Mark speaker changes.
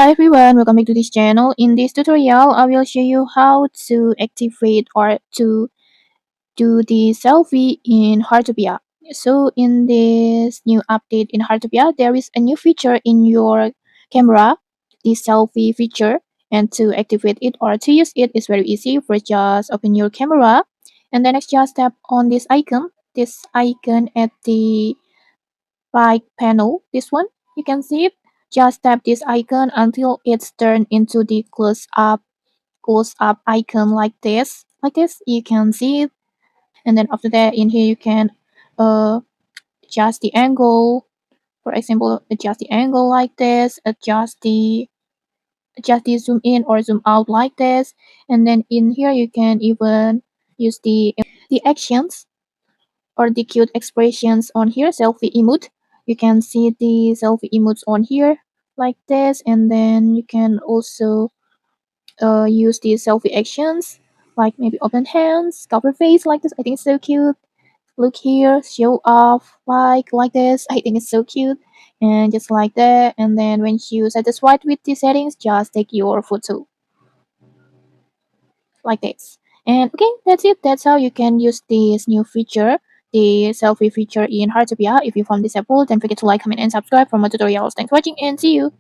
Speaker 1: Hi everyone, welcome back to this channel. In this tutorial, I will show you how to activate or to do the selfie in Heartopia. So in this new update in Heartopia, there is a new feature in your camera, the selfie feature. And to activate it or to use it is very easy. First, just open your camera, and then next just tap on this icon at the right panel, this one, you can see it. Just tap this icon until it's turned into the close up icon like this you can see it. And then after that, in here you can uh adjust the angle. For example, adjust the angle like this, adjust the zoom in or zoom out like this. And then in here you can even use the actions or the cute expressions on here, selfie emote. You can see the selfie emotes on here like this. And then you can also use the selfie actions like maybe open hands, cover face like this. I think it's so cute. Look here, show off like this. I think it's so cute. And just like that. And then when you satisfied with the settings, just take your photo like this. And okay, that's it. That's how you can use this new feature, the selfie feature in Heartopia. If you found this helpful, don't forget to like, comment, and subscribe for more tutorials. Thanks for watching and see you.